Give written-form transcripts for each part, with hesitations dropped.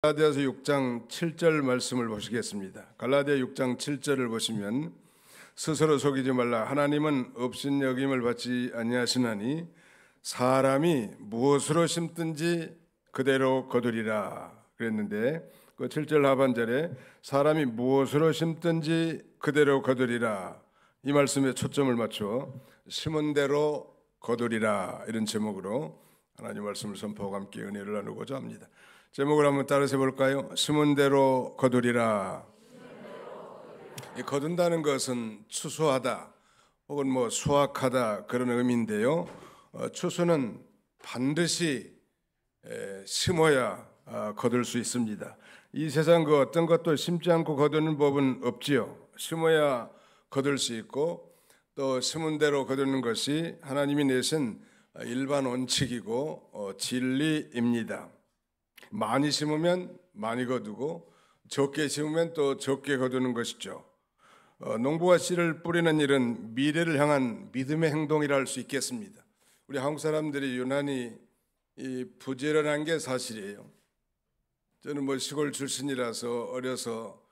갈라디아서 6장 7절 말씀을 보시겠습니다. 갈라디아 6장 7절을 보시면 스스로 속이지 말라. 하나님은 업신여김을 받지 아니하시나니 사람이 무엇으로 심든지 그대로 거두리라 그랬는데, 그 7절 하반절에 사람이 무엇으로 심든지 그대로 거두리라, 이 말씀에 초점을 맞춰 심은 대로 거두리라, 이런 제목으로 하나님 말씀을 선포하고 함께 은혜를 나누고자 합니다. 제목을 한번 따라서 볼까요? 심은 대로 거두리라. 이 거둔다는 것은 추수하다 혹은 수확하다 그런 의미인데요. 추수는 반드시 심어야 거둘 수 있습니다. 이 세상 그 어떤 것도 심지 않고 거두는 법은 없지요. 심어야 거둘 수 있고, 또 심은 대로 거두는 것이 하나님이 내신 일반 원칙이고 진리입니다. 많이 심으면 많이 거두고 적게 심으면 또 적게 거두는 것이죠. 농부가 씨를 뿌리는 일은 미래를 향한 믿음의 행동이라 할 수 있겠습니다. 우리 한국 사람들이 유난히 부지런한 게 사실이에요. 저는 시골 출신이라서 어려서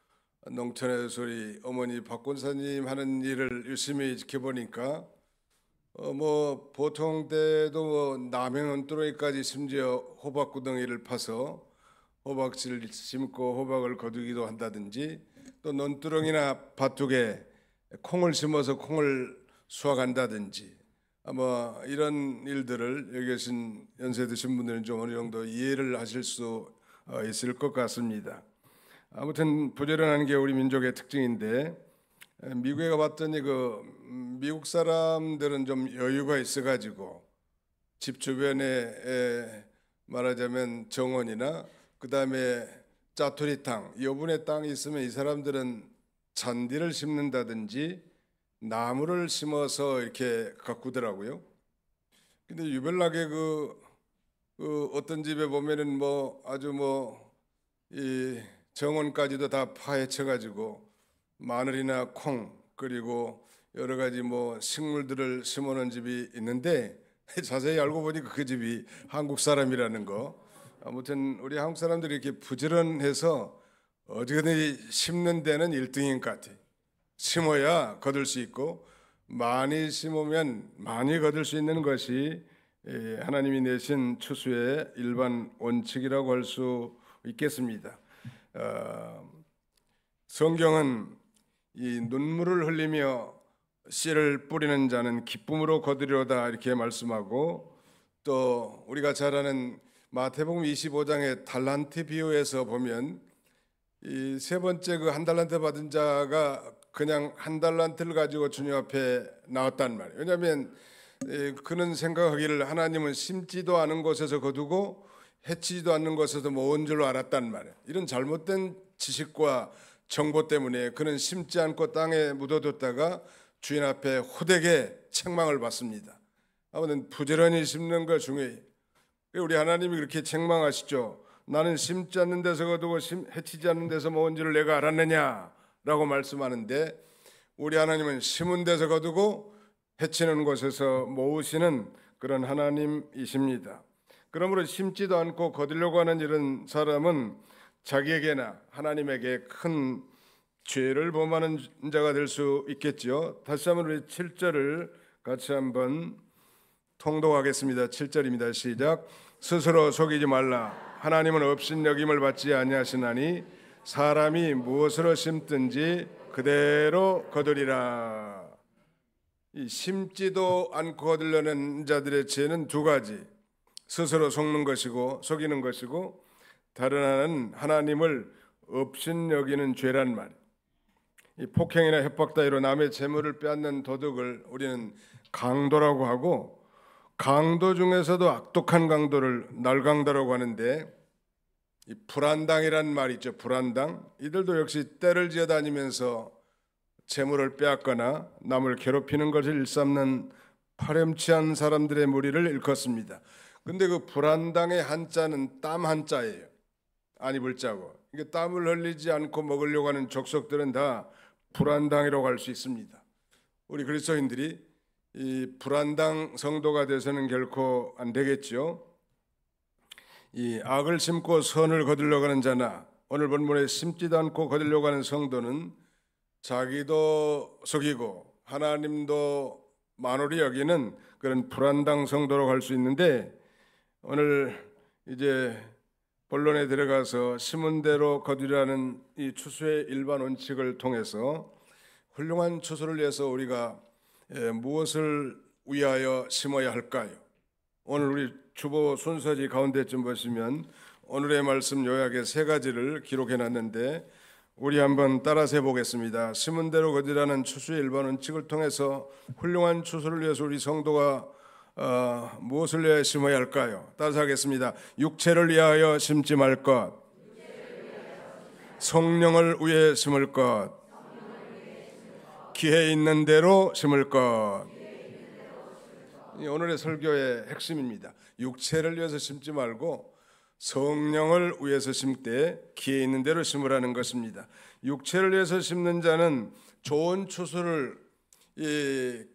농촌에서 우리 어머니 박권사님 하는 일을 열심히 지켜보니까 보통 때도 남해 논두렁이까지 심지어 호박구덩이를 파서 호박씨를 심고 호박을 거두기도 한다든지, 또 논두렁이나 밭둑에 콩을 심어서 콩을 수확한다든지, 아마 이런 일들을 여기 계신 연세 드신 분들은 좀 어느 정도 이해를 하실 수 있을 것 같습니다. 아무튼 부지런한 게 우리 민족의 특징인데, 미국에 가봤더니 미국 사람들은 좀 여유가 있어가지고 집 주변에 말하자면 정원이나 그 다음에 짜투리 땅, 여분의 땅이 있으면 이 사람들은 잔디를 심는다든지 나무를 심어서 이렇게 가꾸더라고요. 근데 유별나게 어떤 집에 보면은 아주 이 정원까지도 다 파헤쳐가지고 마늘이나 콩 그리고 여러 가지 식물들을 심어놓은 집이 있는데, 자세히 알고 보니까 그 집이 한국 사람이라는 거. 아무튼 우리 한국 사람들이 이렇게 부지런해서 어디든지 심는 데는 1등인 것 같아요. 심어야 거둘 수 있고, 많이 심으면 많이 거둘 수 있는 것이 하나님이 내신 추수의 일반 원칙이라고 할 수 있겠습니다. 성경은 이 눈물을 흘리며 씨를 뿌리는 자는 기쁨으로 거두리로다, 이렇게 말씀하고, 또 우리가 잘 아는 마태복음 25장의 달란트 비유에서 보면 이 세 번째 한 달란트 받은 자가 그냥 한 달란트를 가지고 주님 앞에 나왔단 말이에요. 왜냐하면 그는 생각하기를 하나님은 심지도 않은 곳에서 거두고 해치지도 않는 곳에서 모은 줄로 알았단 말이에요. 이런 잘못된 지식과 정보 때문에 그는 심지 않고 땅에 묻어뒀다가 주인 앞에 호되게 책망을 받습니다. 아무튼 부지런히 심는 거 중요해요. 우리 하나님이 그렇게 책망하시죠. 나는 심지 않는 데서 거두고 해치지 않는 데서 모은 줄을 내가 알았느냐라고 말씀하는데, 우리 하나님은 심은 데서 거두고 해치는 곳에서 모으시는 그런 하나님이십니다. 그러므로 심지도 않고 거두려고 하는 이런 사람은 자기에게나 하나님에게 큰 죄를 범하는 자가 될 수 있겠죠. 다시 한번 우리 7절을 같이 한번 통독하겠습니다. 7절입니다. 시작. 스스로 속이지 말라. 하나님은 업신여김을 받지 아니하시나니 사람이 무엇으로 심든지 그대로 거두리라. 이 심지도 않고 거두려는 자들의 죄는 두 가지, 스스로 속는 것이고 속이는 것이고, 다른 하나는 하나님을 업신여기는 죄란 말. 이 폭행이나 협박 따위로 남의 재물을 빼앗는 도둑을 우리는 강도라고 하고, 강도 중에서도 악독한 강도를 날강도라고 하는데, 이 불안당이란 말이 있죠. 불안당. 이들도 역시 때를 지어 다니면서 재물을 빼앗거나 남을 괴롭히는 것을 일삼는 파렴치한 사람들의 무리를 일컫습니다. 근데 그 불안당의 한자는 땀 한자예요. 안 입을 자고. 이게 땀을 흘리지 않고 먹으려고 하는 족속들은 다 불안당이라고 할 수 있습니다. 우리 그리스도인들이 이 불안당 성도가 돼서는 결코 안 되겠죠. 이 악을 심고 선을 거두려고 하는 자나 오늘 본문에 심지도 않고 거두려고 하는 성도는 자기도 속이고 하나님도 만홀히 여기는 그런 불안당 성도로 갈 수 있는데, 오늘 이제 본론에 들어가서 심은 대로 거두려는 이 추수의 일반 원칙을 통해서 훌륭한 추수를 위해서 우리가 무엇을 위하여 심어야 할까요? 오늘 우리 주보 순서지 가운데쯤 보시면 오늘의 말씀 요약의 세 가지를 기록해 놨는데, 우리 한번 따라서 해보겠습니다. 심은 대로 거두라는 추수의 일반 원칙을 통해서 훌륭한 추수를 위해서 우리 성도가 무엇을 위하여 심어야 할까요? 따라서 하겠습니다. 육체를 위하여 심지 말 것, 성령을 위해 심을 것, 기회 있는 대로 심을 것. 오늘의 설교의 핵심입니다. 육체를 위해서 심지 말고 성령을 위해서 심되 기회 있는 대로 심으라는 것입니다. 육체를 위해서 심는 자는 좋은 추수를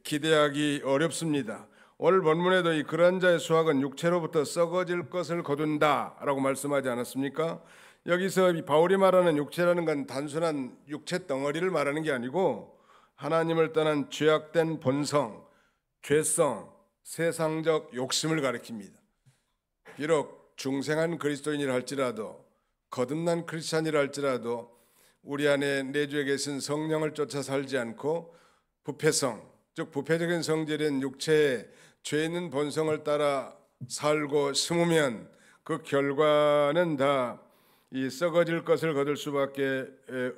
기대하기 어렵습니다. 오늘 본문에도 이 그런 자의 수확은 육체로부터 썩어질 것을 거둔다라고 말씀하지 않았습니까? 여기서 바울이 말하는 육체라는 건 단순한 육체 덩어리를 말하는 게 아니고 하나님을 떠난 죄악된 본성, 죄성, 세상적 욕심을 가리킵니다. 비록 중생한 그리스도인이라 할지라도, 거듭난 크리스찬이라 할지라도 우리 안에 내주에 계신 성령을 쫓아 살지 않고 부패성, 즉 부패적인 성질인 육체의 죄 있는 본성을 따라 살고 심으면 그 결과는 다 이 썩어질 것을 거둘 수밖에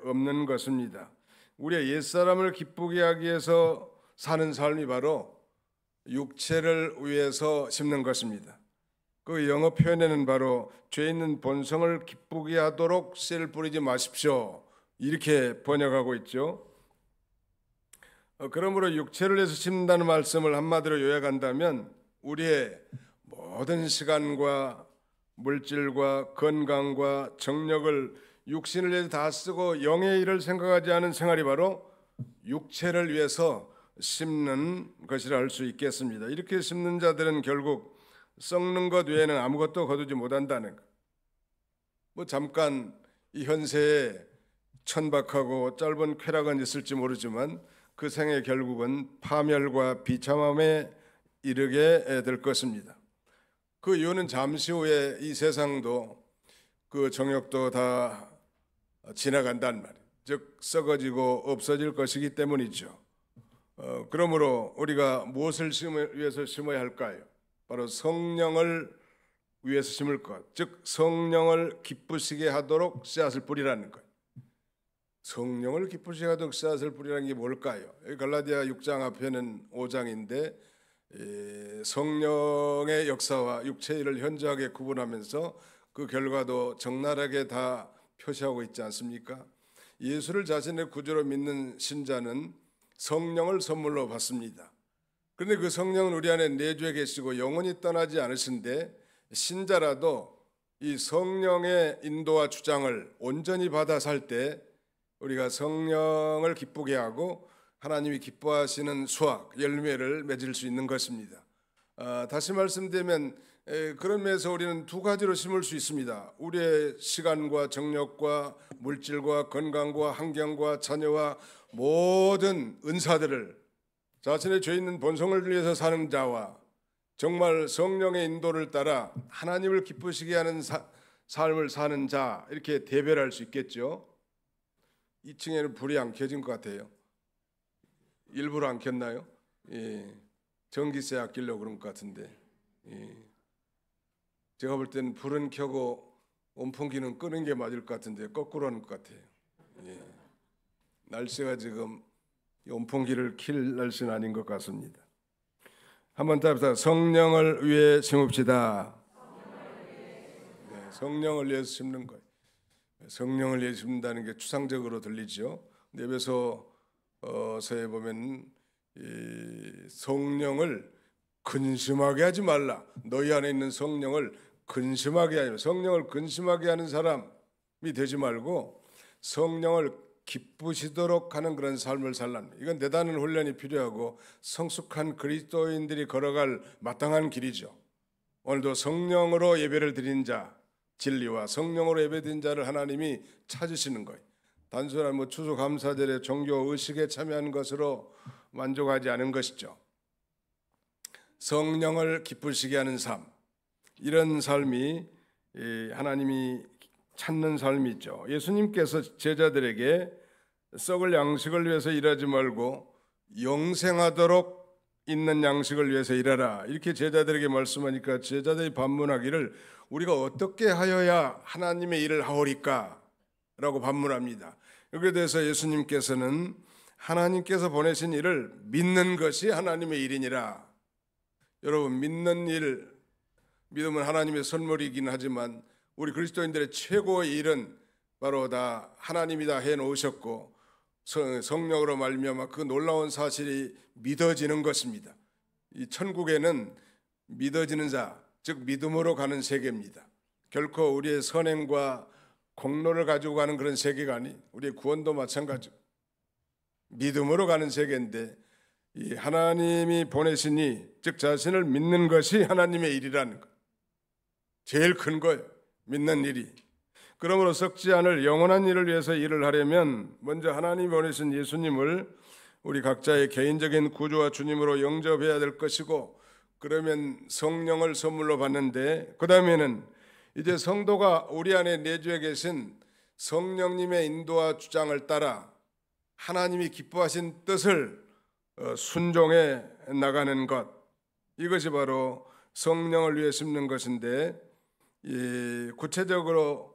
없는 것입니다. 우리의 옛사람을 기쁘게 하기 위해서 사는 삶이 바로 육체를 위해서 심는 것입니다. 그 영어 표현에는 바로 죄 있는 본성을 기쁘게 하도록 씨를 뿌리지 마십시오, 이렇게 번역하고 있죠. 그러므로 육체를 위해서 심는다는 말씀을 한마디로 요약한다면 우리의 모든 시간과 물질과 건강과 정력을 육신을 위해서 다 쓰고 영의 일을 생각하지 않은 생활이 바로 육체를 위해서 심는 것이라 할 수 있겠습니다. 이렇게 심는 자들은 결국 썩는 것 외에는 아무것도 거두지 못한다는 것. 잠깐 이 현세에 천박하고 짧은 쾌락은 있을지 모르지만 그 생의 결국은 파멸과 비참함에 이르게 될 것입니다. 그 이유는 잠시 후에 이 세상도 그 정욕도 다 지나간단 말이에요. 즉 썩어지고 없어질 것이기 때문이죠. 그러므로 우리가 무엇을 위해서 심어야 할까요? 바로 성령을 위해서 심을 것, 즉 성령을 기쁘시게 하도록 씨앗을 뿌리라는 것. 성령을 기쁘시게 하도록 씨앗을 뿌리라는 게 뭘까요? 갈라디아 6장 앞에는 5장인데 성령의 역사와 육체의 일을 현저하게 구분하면서 그 결과도 적나라하게 다 표시하고 있지 않습니까? 예수를 자신의 구주로 믿는 신자는 성령을 선물로 받습니다. 그런데 그 성령은 우리 안에 내주에 계시고 영원히 떠나지 않으신데, 신자라도 이 성령의 인도와 주장을 온전히 받아 살 때 우리가 성령을 기쁘게 하고 하나님이 기뻐하시는 수확, 열매를 맺을 수 있는 것입니다. 다시 말씀드리면 그런 면에서 우리는 두 가지로 심을 수 있습니다. 우리의 시간과 정력과 물질과 건강과 환경과 자녀와 모든 은사들을 자신의 죄 있는 본성을 위해서 사는 자와 정말 성령의 인도를 따라 하나님을 기쁘시게 하는 삶을 사는 자, 이렇게 대별할 수 있겠죠. 2층에는 불이 안 켜진 것 같아요. 일부러 안 켰나요? 예, 전기세 아끼려고 그런 것 같은데, 예. 제가 볼 때는 불은 켜고 온풍기는 끄는 게 맞을 것 같은데 거꾸로 하는 것 같아요. 예. 날씨가 지금 온풍기를 킬 날씨는 아닌 것 같습니다. 한번 더 합시다. 성령을 위해 심읍시다. 네, 성령을 위해서 심는 거예요. 성령을 위해 심는다는 게 추상적으로 들리죠. 에베소서에 보면 이 성령을 근심하게 하지 말라. 너희 안에 있는 성령을 근심하게 하지, 성령을 근심하게 하는 사람이 되지 말고 성령을 기쁘시도록 하는 그런 삶을 살랍니다. 이건 대단한 훈련이 필요하고 성숙한 그리스도인들이 걸어갈 마땅한 길이죠. 오늘도 성령으로 예배를 드린 자, 진리와 성령으로 예배 드린 자를 하나님이 찾으시는 거예요. 단순한 추수감사절에 종교 의식에 참여한 것으로 만족하지 않은 것이죠. 성령을 기쁘시게 하는 삶, 이런 삶이 하나님이 찾는 삶이죠. 예수님께서 제자들에게 썩을 양식을 위해서 일하지 말고 영생하도록 있는 양식을 위해서 일하라, 이렇게 제자들에게 말씀하니까 제자들이 반문하기를 우리가 어떻게 하여야 하나님의 일을 하오리까? 라고 반문합니다. 여기에 대해서 예수님께서는 하나님께서 보내신 일을 믿는 것이 하나님의 일이니라. 여러분, 믿는 일, 믿음은 하나님의 선물이긴 하지만 우리 그리스도인들의 최고의 일은 바로 다 하나님이 다 해놓으셨고 성령으로 말미암아 그 놀라운 사실이 믿어지는 것입니다. 이 천국에는 믿어지는 자, 즉 믿음으로 가는 세계입니다. 결코 우리의 선행과 공로를 가지고 가는 그런 세계가 아니, 우리의 구원도 마찬가지고 믿음으로 가는 세계인데, 이 하나님이 보내시니 즉 자신을 믿는 것이 하나님의 일이라는 것, 제일 큰 거예요. 믿는 일이. 그러므로 썩지 않을 영원한 일을 위해서 일을 하려면 먼저 하나님이 보내신 예수님을 우리 각자의 개인적인 구주와 주님으로 영접해야 될 것이고, 그러면 성령을 선물로 받는데, 그 다음에는 이제 성도가 우리 안에 내주에 계신 성령님의 인도와 주장을 따라 하나님이 기뻐하신 뜻을 순종해 나가는 것, 이것이 바로 성령을 위해 심는 것인데, 구체적으로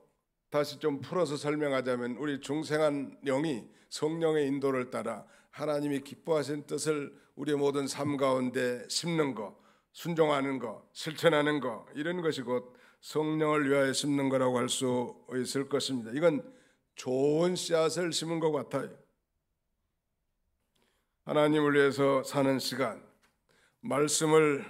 다시 좀 풀어서 설명하자면 우리 중생한 영이 성령의 인도를 따라 하나님이 기뻐하신 뜻을 우리의 모든 삶 가운데 심는 것, 순종하는 것, 실천하는 것, 이런 것이 곧 성령을 위하여 심는 거라고 할 수 있을 것입니다. 이건 좋은 씨앗을 심은 것 같아요. 하나님을 위해서 사는 시간, 말씀을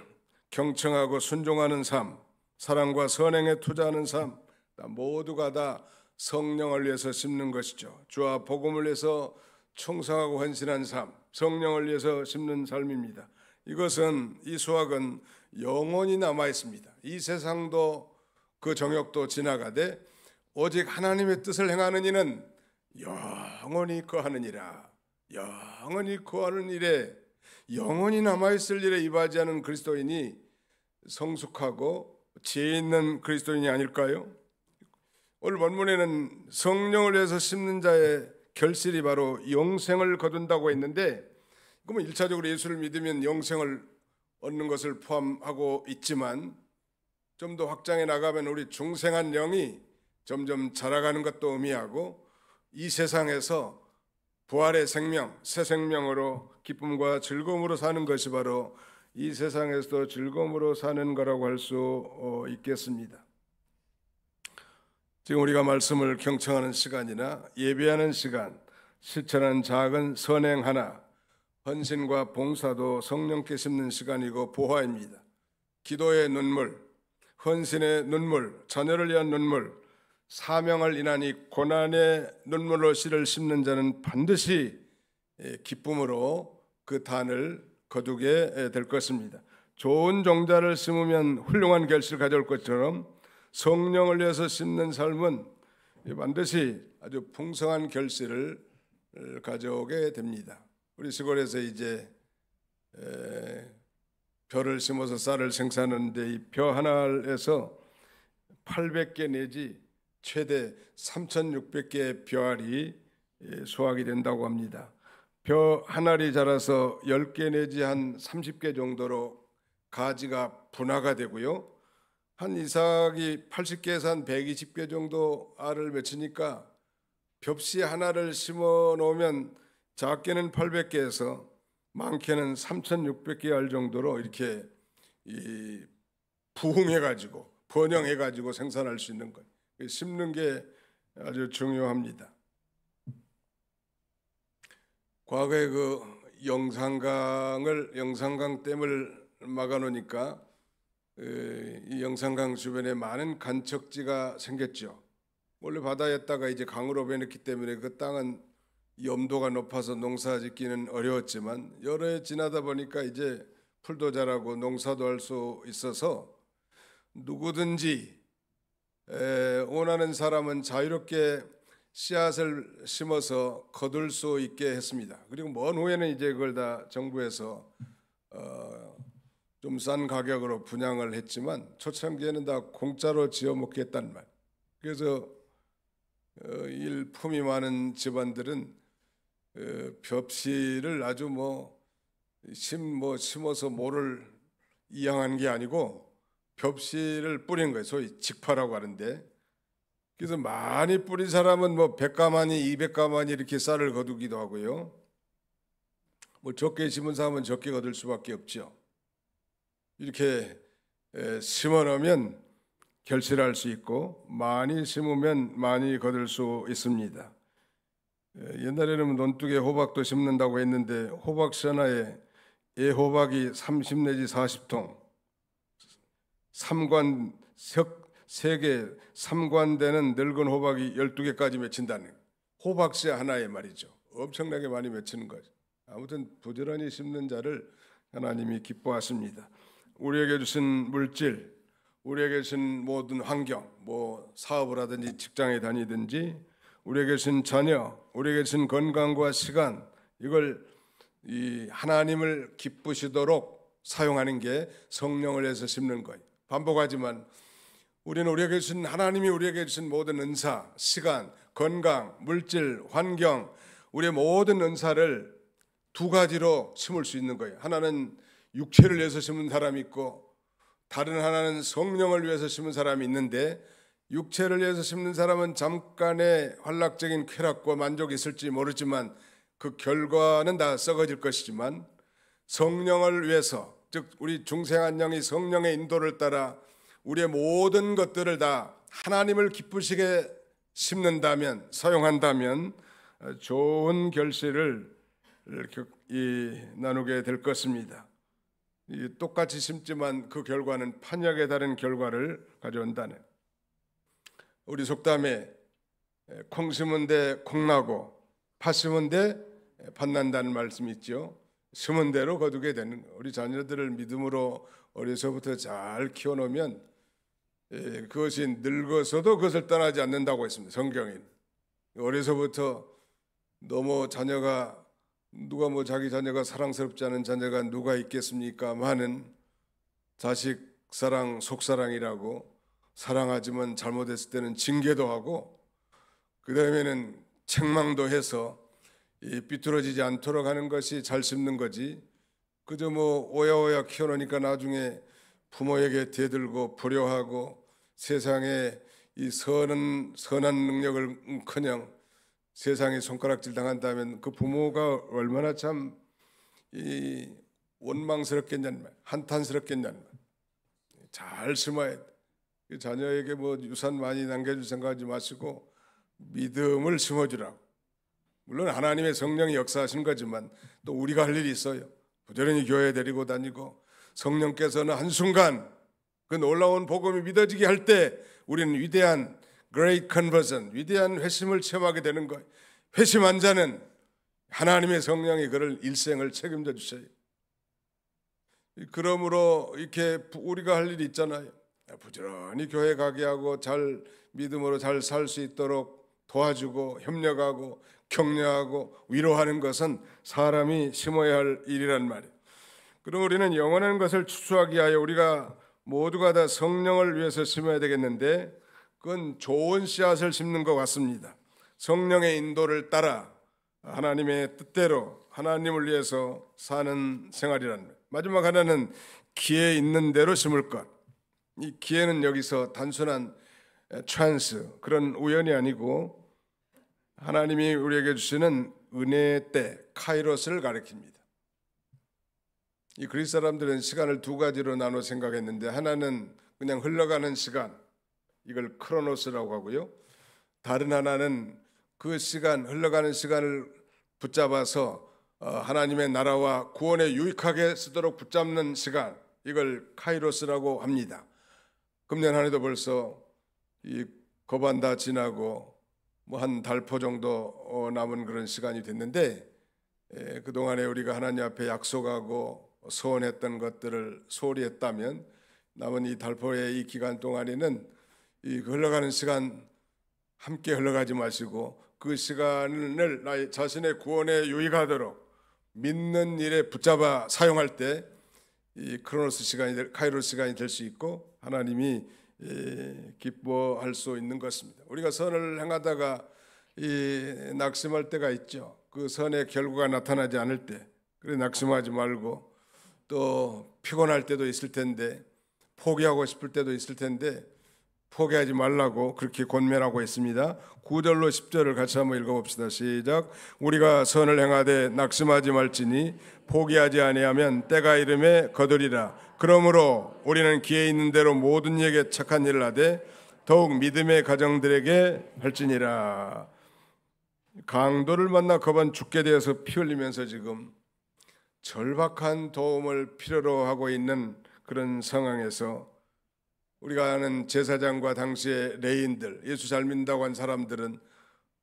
경청하고 순종하는 삶, 사랑과 선행에 투자하는 삶, 모두가 다 성령을 위해서 심는 것이죠. 주와 복음을 위해서 충성하고 헌신한 삶, 성령을 위해서 심는 삶입니다. 이것은, 이 수확은 영원히 남아 있습니다. 이 세상도 그 정욕도 지나가되 오직 하나님의 뜻을 행하는 이는 영원히 거하느니라. 영원히 거하는 일에, 영원히 남아있을 일에 이바지하는 그리스도인이 성숙하고 지혜 있는 그리스도인이 아닐까요? 오늘 본문에는 성령을 위해서 심는 자의 결실이 바로 영생을 거둔다고 했는데, 그러면 1차적으로 예수를 믿으면 영생을 얻는 것을 포함하고 있지만 좀 더 확장해 나가면 우리 중생한 영이 점점 자라가는 것도 의미하고, 이 세상에서 부활의 생명, 새 생명으로 기쁨과 즐거움으로 사는 것이 바로 이 세상에서도 즐거움으로 사는 거라고 할 수 있겠습니다. 지금 우리가 말씀을 경청하는 시간이나 예배하는 시간, 실천한 작은 선행 하나, 헌신과 봉사도 성령께 심는 시간이고 보화입니다. 기도의 눈물, 헌신의 눈물, 자녀를 위한 눈물, 사명을 인한 이 고난의 눈물로 씨를 심는 자는 반드시 기쁨으로 그 단을 거두게 될 것입니다. 좋은 종자를 심으면 훌륭한 결실을 가져올 것처럼 성령을 위해서 심는 삶은 반드시 아주 풍성한 결실을 가져오게 됩니다. 우리 시골에서 이제 벼를 심어서 쌀을 생산하는데, 이 벼 하나에서 800개 내지 최대 3,600개의 벼알이 수확이 된다고 합니다. 벼 한 알이 자라서 10개 내지 한 30개 정도로 가지가 분화가 되고요. 한 이삭이 80개에서 한 120개 정도 알을 맺히니까 벽시 하나를 심어 놓으면 작게는 800개에서 많게는 3,600개 알 정도로 이렇게 부흥해가지고 번영해가지고 생산할 수 있는 거예요. 심는 게 아주 중요합니다. 과거에 그 영산강댐을 막아놓으니까 이 영산강 주변에 많은 간척지가 생겼죠. 원래 바다였다가 이제 강으로 변했기 때문에 그 땅은 염도가 높아서 농사 짓기는 어려웠지만 여러 해 지나다 보니까 이제 풀도 자라고 농사도 할 수 있어서 누구든지 원하는 사람은 자유롭게 씨앗을 심어서 거둘 수 있게 했습니다. 그리고 먼 후에는 이제 그걸 다 정부에서 좀 싼 가격으로 분양을 했지만 초창기에는 다 공짜로 지어 먹겠다는 말. 그래서 일품이 많은 집안들은 벽시를 아주 심어서 모를 이양한 게 아니고 벽시를 뿌린 거예요. 소위 직파라고 하는데, 그래서 많이 뿌린 사람은 100가마니 200가마니 이렇게 쌀을 거두기도 하고요. 적게 심은 사람은 적게 거둘 수밖에 없죠. 이렇게 심어 놓으면 결실할 수 있고 많이 심으면 많이 거둘 수 있습니다. 옛날에는 논둑에 호박도 심는다고 했는데 호박 하나에 애호박이 30 내지 40통, 3개 3관되는 늙은 호박이 12개까지 맺힌다는, 호박씨 하나에 말이죠. 엄청나게 많이 맺히는 거죠. 아무튼 부지런히 심는 자를 하나님이 기뻐하십니다. 우리에게 주신 물질, 우리에게 주신 모든 환경, 사업을 하든지 직장에 다니든지, 우리에게 주신 자녀, 우리에게 주신 건강과 시간, 이걸 이 하나님을 기쁘시도록 사용하는 게 성령을 위해서 심는 거예요. 반복하지만 우리는 하나님이 우리에게 주신 모든 은사, 시간, 건강, 물질, 환경, 우리의 모든 은사를 두 가지로 심을 수 있는 거예요. 하나는 육체를 위해서 심은 사람이 있고 다른 하나는 성령을 위해서 심은 사람이 있는데, 육체를 위해서 심는 사람은 잠깐의 환락적인 쾌락과 만족이 있을지 모르지만 그 결과는 다 썩어질 것이지만, 성령을 위해서, 즉 우리 중생한 영이 성령의 인도를 따라 우리의 모든 것들을 다 하나님을 기쁘시게 심는다면, 사용한다면 좋은 결실을 나누게 될 것입니다. 똑같이 심지만 그 결과는 판역에 다른 결과를 가져온다네. 우리 속담에 콩 심은 데 콩나고 팥 심은 데 팥난다는 말씀이 있죠. 심은 대로 거두게 되는, 우리 자녀들을 믿음으로 어려서부터 잘 키워놓으면 그것이 늙어서도 그것을 떠나지 않는다고 했습니다. 성경에 어려서부터 너무 자녀가, 누가 자기 자녀가 사랑스럽지 않은 자녀가 누가 있겠습니까? 많은 자식 사랑, 속사랑이라고, 사랑하지만 잘못했을 때는 징계도 하고, 그 다음에는 책망도 해서 삐뚤어지지 않도록 하는 것이 잘 심는 거지. 그저 오야오야 키워놓으니까 나중에 부모에게 대들고 불효하고 세상에 이 선한 능력을커녕 세상에 손가락질 당한다면 그 부모가 얼마나 참 원망스럽겠냐는 말, 한탄스럽겠냐는 말. 잘 심어야 돼. 자녀에게 유산 많이 남겨줄 생각하지 마시고 믿음을 심어주라고. 물론 하나님의 성령이 역사하신 거지만 또 우리가 할 일이 있어요. 부지런히 교회 데리고 다니고, 성령께서는 한순간 그 놀라운 복음이 믿어지게 할 때 우리는 위대한 Great Conversion, 위대한 회심을 체험하게 되는 거예요. 회심한 자는 하나님의 성령이 그를 일생을 책임져 주셔요. 그러므로 이렇게 우리가 할 일이 있잖아요. 부지런히 교회 가게 하고 잘 믿음으로 잘 살 수 있도록 도와주고 협력하고 격려하고 위로하는 것은 사람이 심어야 할 일이란 말이에요. 그럼 우리는 영원한 것을 추수하기 위하여 우리가 모두가 다 성령을 위해서 심어야 되겠는데, 그건 좋은 씨앗을 심는 것 같습니다. 성령의 인도를 따라 하나님의 뜻대로 하나님을 위해서 사는 생활이란 말. 마지막 하나는 기회 있는 대로 심을 것. 이 기회는 여기서 단순한 찬스, 그런 우연이 아니고 하나님이 우리에게 주시는 은혜의 때, 카이로스를 가리킵니다. 이 그리스 사람들은 시간을 두 가지로 나눠 생각했는데, 하나는 그냥 흘러가는 시간, 이걸 크로노스라고 하고요. 다른 하나는 그 시간, 흘러가는 시간을 붙잡아서 하나님의 나라와 구원에 유익하게 쓰도록 붙잡는 시간, 이걸 카이로스라고 합니다. 금년 한 해도 벌써 이 거반 다 지나고 한 달포 정도 남은 그런 시간이 됐는데, 그동안에 우리가 하나님 앞에 약속하고 소원했던 것들을 소홀히 했다면 남은 이 달포의 이 기간 동안에는 이 흘러가는 시간 함께 흘러가지 마시고 그 시간을 나의 자신의 구원에 유익하도록 믿는 일에 붙잡아 사용할 때 이 크로노스 시간이 카이로스 시간이 될 수 있고 하나님이 기뻐할 수 있는 것입니다. 우리가 선을 행하다가 이 낙심할 때가 있죠. 그 선의 결과가 나타나지 않을 때, 그래 낙심하지 말고, 또 피곤할 때도 있을 텐데, 포기하고 싶을 때도 있을 텐데 포기하지 말라고 그렇게 권면하고 있습니다. 9절로 10절을 같이 한번 읽어봅시다. 시작. 우리가 선을 행하되 낙심하지 말지니 포기하지 아니하면 때가 이름에 거두리라. 그러므로 우리는 기회 있는 대로 모든 이에게 착한 일을 하되 더욱 믿음의 가정들에게 할지니라. 강도를 만나 거반 죽게 되어서 피 흘리면서 지금 절박한 도움을 필요로 하고 있는 그런 상황에서 우리가 아는 제사장과 당시의 레인들, 예수 잘 믿는다고 한 사람들은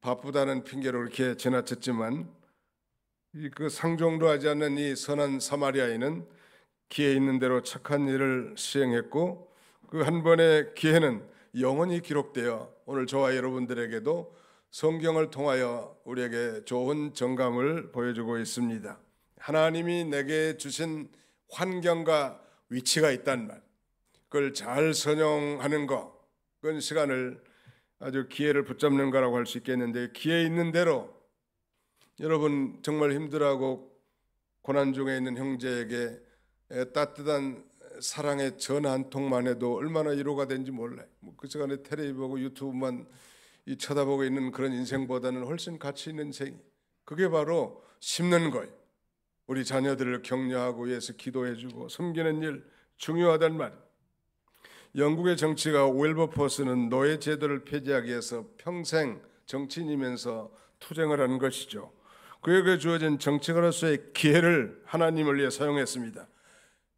바쁘다는 핑계로 이렇게 지나쳤지만 그 상종도 하지 않는 이 선한 사마리아인은 기회 있는 대로 착한 일을 시행했고 그 한 번의 기회는 영원히 기록되어 오늘 저와 여러분들에게도 성경을 통하여 우리에게 좋은 정감을 보여주고 있습니다. 하나님이 내게 주신 환경과 위치가 있단 말, 그걸 잘 선용하는 것, 그건 시간을 아주 기회를 붙잡는 거라고 할 수 있겠는데, 기회 있는 대로 여러분 정말 힘들어하고 고난 중에 있는 형제에게 따뜻한 사랑의 전화 한 통만 해도 얼마나 위로가 되는지 몰라요. 그 시간에 텔레비 보고 유튜브만 쳐다보고 있는 그런 인생보다는 훨씬 가치 있는 인생, 그게 바로 심는 거예요. 우리 자녀들을 격려하고 위해서 기도해주고 섬기는 일 중요하단 말이에요. 영국의 정치가 윌버포스는 노예 제도를 폐지하기 위해서 평생 정치인이면서 투쟁을 한 것이죠. 그에게 주어진 정치가로서의 기회를 하나님을 위해 사용했습니다.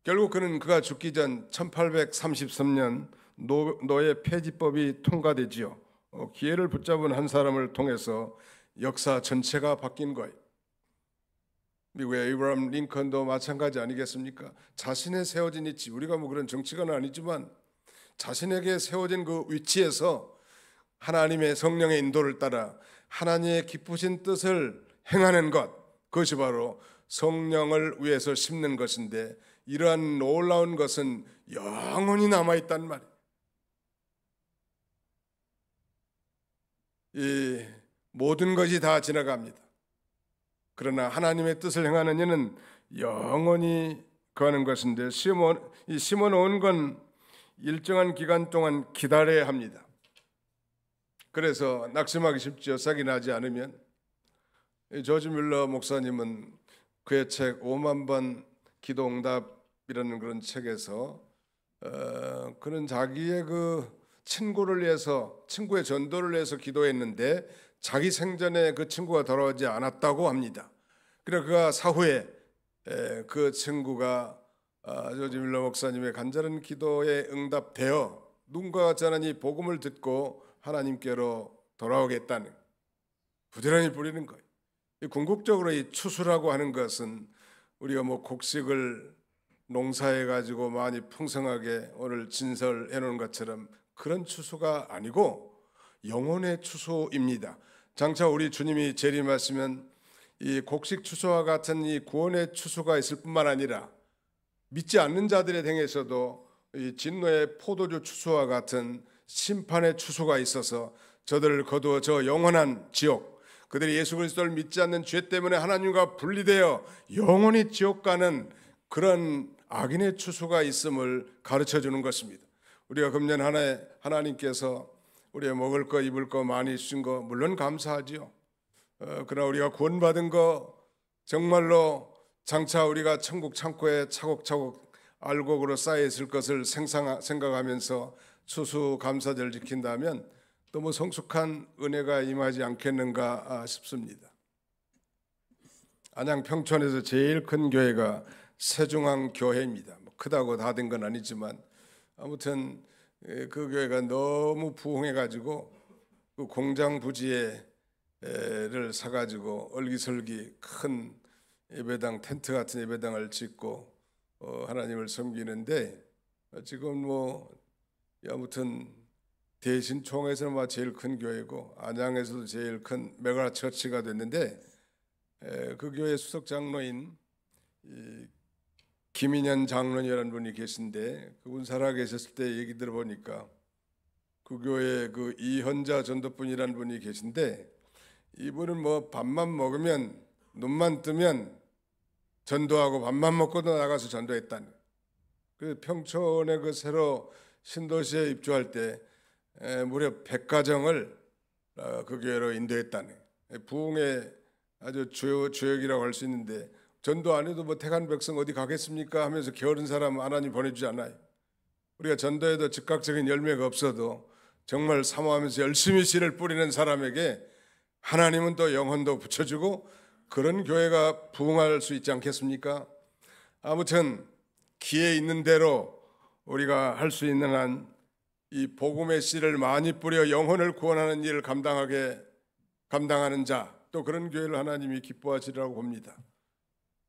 결국 그가 죽기 전 1833년 노예 폐지법이 통과되지요. 기회를 붙잡은 한 사람을 통해서 역사 전체가 바뀐 거예요. 미국의 에이브라함 링컨도 마찬가지 아니겠습니까? 자신의 세워진 위치, 우리가 뭐 그런 정치가는 아니지만 자신에게 세워진 그 위치에서 하나님의 성령의 인도를 따라 하나님의 기쁘신 뜻을 행하는 것, 그것이 바로 성령을 위해서 심는 것인데, 이러한 놀라운 것은 영원히 남아있단 말이에요. 이 모든 것이 다 지나갑니다. 그러나 하나님의 뜻을 행하는 이는 영원히 거하는 것인데, 심어놓은 건 일정한 기간 동안 기다려야 합니다. 그래서 낙심하기 쉽죠. 싹이 나지 않으면. 조지 뮬러 목사님은 그의 책 5만 번 기도응답이라는 그런 책에서 그는 자기의 그 친구를 위해서, 친구의 전도를 위해서 기도했는데 자기 생전에 그 친구가 돌아오지 않았다고 합니다. 그래서 그가 사후에 그 친구가 조지 뮬러 목사님의 간절한 기도에 응답되어 누군가가 전한 이 복음을 듣고 하나님께로 돌아오겠다는, 부지런히 부리는 거예요. 궁극적으로 이 추수라고 하는 것은 우리가 뭐 곡식을 농사해 가지고 많이 풍성하게 오늘 진설해 놓은 것처럼 그런 추수가 아니고 영혼의 추수입니다. 장차 우리 주님이 재림하시면 이 곡식 추수와 같은 이 구원의 추수가 있을 뿐만 아니라 믿지 않는 자들의 행에서도 이 진노의 포도주 추수와 같은 심판의 추수가 있어서 저들을 거두어 저 영원한 지옥, 그들이 예수 그리스도를 믿지 않는 죄 때문에 하나님과 분리되어 영원히 지옥 가는 그런 악인의 추수가 있음을 가르쳐 주는 것입니다. 우리가 금년 한 해 하나님께서 우리가 먹을 거 입을 거 많이 주신 거 물론 감사하지요. 그러나 우리가 구원받은 거 정말로 장차 우리가 천국 창고에 차곡차곡 알곡으로 쌓여 있을 것을 생각하면서 추수감사절을 지킨다면 너무 성숙한 은혜가 임하지 않겠는가 싶습니다. 안양 평촌에서 제일 큰 교회가 세중앙교회입니다. 뭐 크다고 다 된 건 아니지만 아무튼 그 교회가 너무 부흥해가지고 그 공장 부지를 사가지고 얼기설기 큰 예배당, 텐트 같은 예배당을 짓고 하나님을 섬기는데, 지금 뭐 아무튼 대신총에서는 제일 큰 교회고 안양에서도 제일 큰 메가처치가 됐는데 그 교회 수석 장로인 김인현 장로님이라는 분이 계신데 그분 살아계셨을 때 얘기 들어보니까 그 교회 그 이현자 전도분이라는 분이 계신데 이분은 뭐 밥만 먹으면 눈만 뜨면 전도하고 밥만 먹고도 나가서 전도했다는. 그 평촌에 그 새로 신도시에 입주할 때 무려 100가정을 그 교회로 인도했다는. 부흥의 아주 주역이라고 할 수 있는데 전도 안 해도 뭐 택한 백성 어디 가겠습니까 하면서 게으른 사람 하나님 보내주지 않아요. 우리가 전도에도 즉각적인 열매가 없어도 정말 사모하면서 열심히 씨를 뿌리는 사람에게 하나님은 또 영혼도 붙여주고 그런 교회가 부흥할 수 있지 않겠습니까? 아무튼 기회 있는 대로 우리가 할 수 있는 한 이 복음의 씨를 많이 뿌려 영혼을 구원하는 일을 감당하는 자, 또 그런 교회를 하나님이 기뻐하시리라고 봅니다.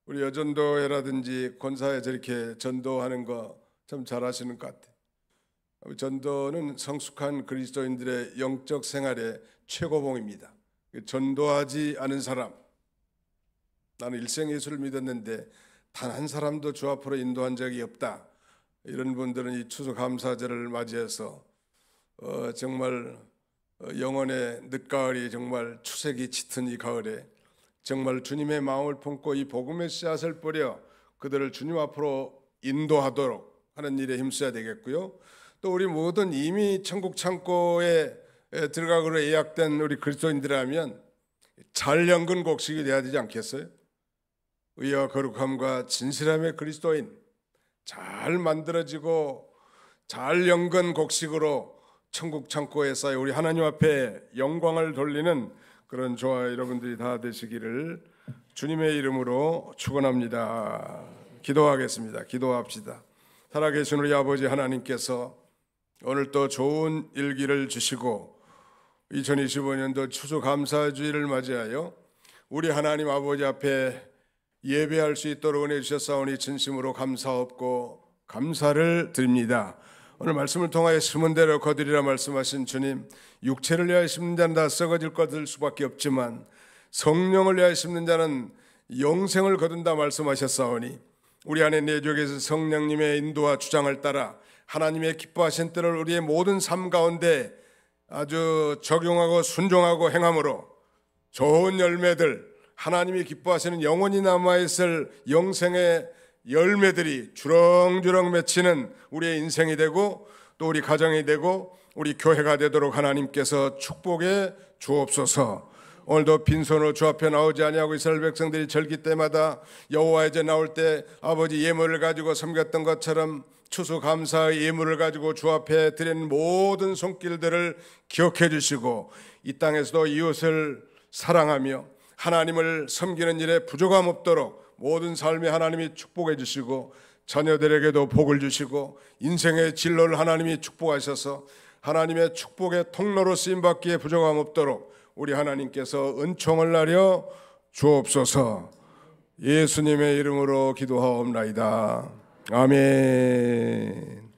우리 여전도회라든지 권사에 저렇게 전도하는 거 참 잘하시는 것 같아요. 전도는 성숙한 그리스도인들의 영적 생활의 최고봉입니다. 전도하지 않은 사람, 나는 일생 예수를 믿었는데 단 한 사람도 주 앞으로 인도한 적이 없다. 이런 분들은 이 추수감사절을 맞이해서 정말 영혼의 늦가을이 정말 추색이 짙은 이 가을에 정말 주님의 마음을 품고 이 복음의 씨앗을 뿌려 그들을 주님 앞으로 인도하도록 하는 일에 힘써야 되겠고요. 또 우리 모든 이미 천국 창고에 들어가기로 예약된 우리 그리스도인들이라면 잘 연근 곡식이 돼야 되지 않겠어요? 의와 거룩함과 진실함의 그리스도인, 잘 만들어지고 잘 연근 곡식으로 천국 창고에 쌓여 우리 하나님 앞에 영광을 돌리는 그런 저와 여러분들이 다 되시기를 주님의 이름으로 축원합니다. 기도하겠습니다. 기도합시다. 살아계신 우리 아버지 하나님께서 오늘 또 좋은 일기를 주시고 2025년도 추수감사주의를 맞이하여 우리 하나님 아버지 앞에 예배할 수 있도록 은혜 주셨사오니 진심으로 감사없고 감사를 드립니다. 오늘 말씀을 통하여 심은 대로 거두리라 말씀하신 주님, 육체를 위하여 심는 자는 다 썩어질 것일 수밖에 없지만 성령을 위하여 심는 자는 영생을 거둔다 말씀하셨사오니 우리 안에 내주에서 성령님의 인도와 주장을 따라 하나님의 기뻐하신 뜻을 우리의 모든 삶 가운데 아주 적용하고 순종하고 행함으로 좋은 열매들, 하나님이 기뻐하시는 영원히 남아있을 영생의 열매들이 주렁주렁 맺히는 우리의 인생이 되고 또 우리 가정이 되고 우리 교회가 되도록 하나님께서 축복해 주옵소서. 오늘도 빈손으로 주 앞에 나오지 아니하고 이스라엘 백성들이 절기 때마다 여호와의 제 나올 때 아버지 예물을 가지고 섬겼던 것처럼 추수감사의 예물을 가지고 주 앞에 드리는 모든 손길들을 기억해 주시고 이 땅에서도 이웃을 사랑하며 하나님을 섬기는 일에 부족함 없도록 모든 삶에 하나님이 축복해 주시고 자녀들에게도 복을 주시고 인생의 진로를 하나님이 축복하셔서 하나님의 축복의 통로로 쓰임받기에 부족함 없도록 우리 하나님께서 은총을 나려 주옵소서. 예수님의 이름으로 기도하옵나이다. 아멘.